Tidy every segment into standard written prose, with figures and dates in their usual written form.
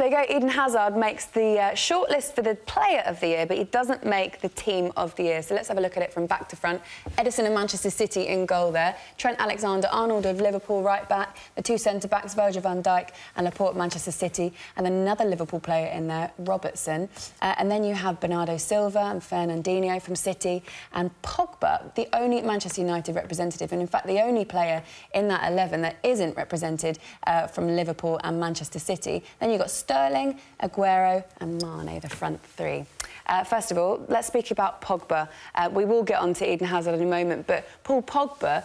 So there you go, Eden Hazard makes the shortlist for the Player of the Year, but he doesn't make the Team of the Year. So let's have a look at it from back to front. Ederson of Manchester City in goal there. Trent Alexander-Arnold of Liverpool right back. The two centre-backs, Virgil van Dijk and Laporte of Manchester City. And then another Liverpool player in there, Robertson. And then you have Bernardo Silva and Fernandinho from City. And Pogba, the only Manchester United representative, and in fact the only player in that 11 that isn't represented from Liverpool and Manchester City. Then you've got Sterling, Aguero and Mane, the front three. First of all, let's speak about Pogba. We will get on to Eden Hazard in a moment, but Paul Pogba,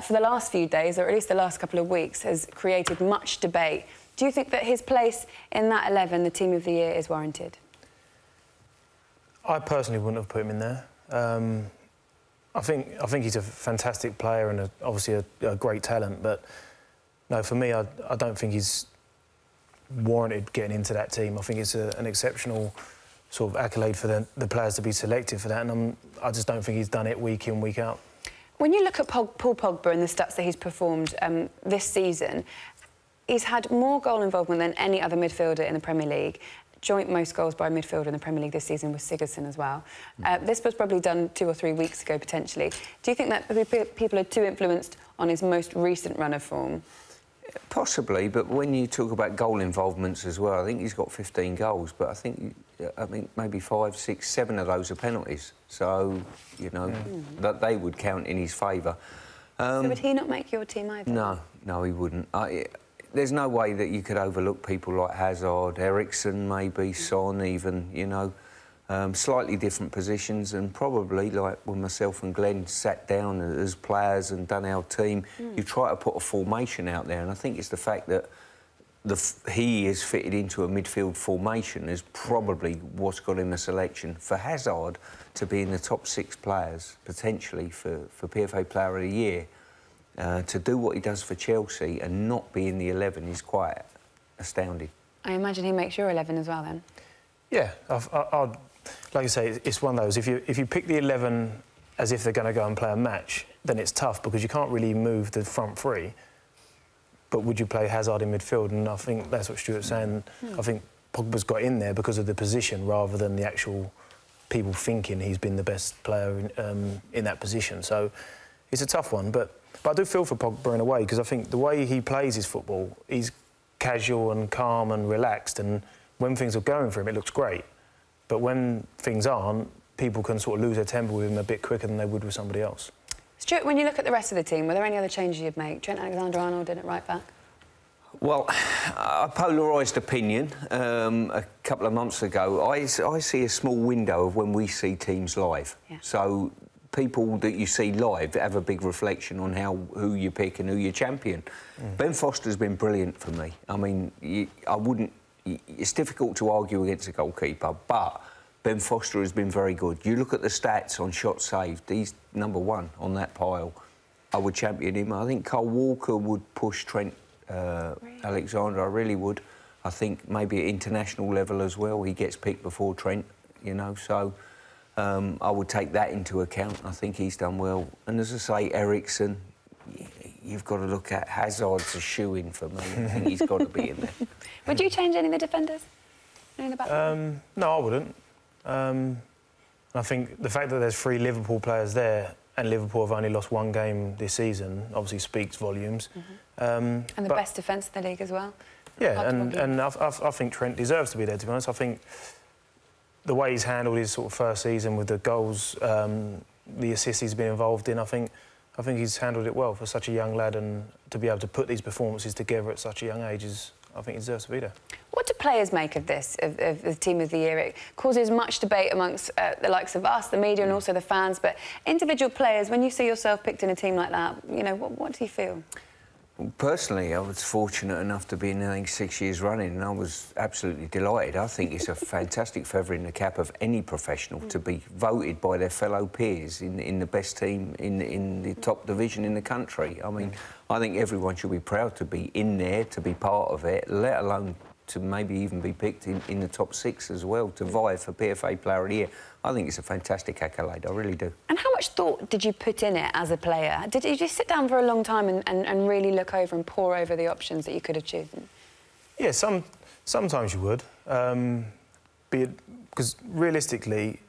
for the last few days, or at least the last couple of weeks, has created much debate. Do you think that his place in that 11, the Team of the Year, is warranted? I personally wouldn't have put him in there. I think he's a fantastic player and obviously a great talent, but no, for me, I don't think he's warranted getting into that team. I think it's an exceptional sort of accolade for the players to be selected for that, and I just don't think he's done it week in, week out. When you look at Paul Pogba and the stats that he's performed this season, he's had more goal involvement than any other midfielder in the Premier League. Joint most goals by a midfielder in the Premier League this season was Sigurdsson as well. This was probably done 2 or 3 weeks ago, potentially. Do you think that people are too influenced on his most recent run of form? Possibly, but when you talk about goal involvements as well, I think he's got 15 goals, but I mean, maybe 5, 6, 7 of those are penalties. So, you know, that they would count in his favour. So would he not make your team either? No, he wouldn't. There's no way that you could overlook people like Hazard, Eriksen, maybe Son, even, you know. Slightly different positions, and probably, like when myself and Glenn sat down as players and done our team, you try to put a formation out there, and I think it's the fact that he is fitted into a midfield formation is probably what's got him a selection. For Hazard to be in the top 6 players, potentially, for PFA Player of the Year, to do what he does for Chelsea and not be in the 11 is quite astounding. I imagine he makes your 11 as well, then? Yeah, I'd like I say, it's one of those. If you pick the 11 as if they're going to go and play a match, then it's tough because you can't really move the front three. But would you play Hazard in midfield? And I think that's what Stuart's saying. I think Pogba's got in there because of the position rather than the actual people thinking he's been the best player in that position. So it's a tough one. But I do feel for Pogba in a way because I think the way he plays his football, he's casual and calm and relaxed, and when things are going for him, it looks great. But when things aren't, people can sort of lose their temper with him a bit quicker than they would with somebody else. Stuart, when you look at the rest of the team, were there any other changes you'd make? Trent Alexander-Arnold in at right back? Well, a polarised opinion a couple of months ago. I see a small window of when we see teams live. Yeah. So people that you see live have a big reflection on who you pick and who you champion. Ben Foster's been brilliant for me. I mean, it's difficult to argue against a goalkeeper, but Ben Foster has been very good. You look at the stats on shots saved, he's #1 on that pile. I would champion him. I think Kyle Walker would push Trent Alexander, I really would. I think maybe at international level as well, he gets picked before Trent, you know, so I would take that into account. I think he's done well. And as I say, Eriksen, you've got to look at Hazard's a shoe-in for me. I think he's got to be in there. Would you change any of the defenders? No, I wouldn't. I think the fact that there's 3 Liverpool players there and Liverpool have only lost 1 game this season obviously speaks volumes. And the best defence in the league as well. Yeah, and I think Trent deserves to be there, to be honest. I think the way he's handled his sort of first season with the goals, the assists he's been involved in, I think he's handled it well for such a young lad, and to be able to put these performances together at such a young age I think he deserves to be there. What do players make of this, of the Team of the Year? It causes much debate amongst the likes of us, the media and also the fans, but individual players, when you see yourself picked in a team like that, you know, what do you feel? Personally, I was fortunate enough to be in, I think, 6 years running, and I was absolutely delighted. I think it's a fantastic feather in the cap of any professional to be voted by their fellow peers in the best team in the top division in the country. I mean, I think everyone should be proud to be in there, to be part of it, let alone to maybe even be picked in the top 6 as well, to vie for PFA Player of the Year. I think it's a fantastic accolade, I really do. And how much thought did you put in it as a player? Did you just sit down for a long time and really look over and pore over the options that you could have chosen? Yeah, Sometimes you would, because realistically,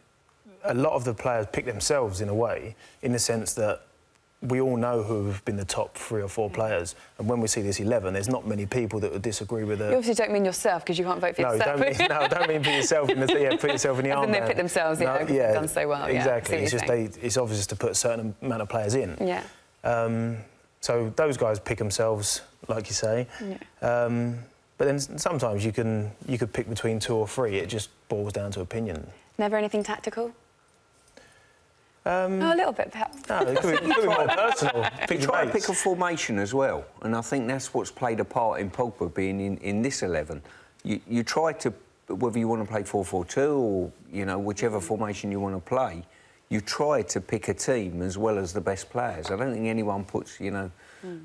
a lot of the players pick themselves in a way, in the sense that we all know who have been the top 3 or 4 players, and when we see this 11, there's not many people that would disagree with it. You obviously don't mean yourself, because you can't vote for yourself. Don't mean put yourself in the put yourself in the armband. They put themselves, done so well. Exactly. Yeah, it's just it's obvious to put a certain amount of players in. Yeah. So those guys pick themselves, like you say. Yeah. But then sometimes you could pick between 2 or 3. It just boils down to opinion. Never anything tactical? A little bit, perhaps. No, it could be more personal. You try to pick a formation as well, and I think that's what's played a part in Pogba being in this 11. You try to, whether you want to play 4-4-2 or, you know, whichever formation you want to play, you try to pick a team as well as the best players. I don't think anyone puts, you know,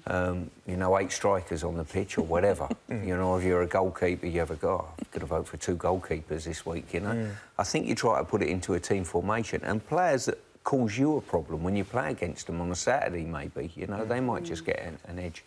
8 strikers on the pitch or whatever. You know, if you're a goalkeeper, you have a guy. You've got to vote for 2 goalkeepers this week, you know. I think you try to put it into a team formation, and players that cause you a problem when you play against them on a Saturday, maybe, you know, they might just get an edge.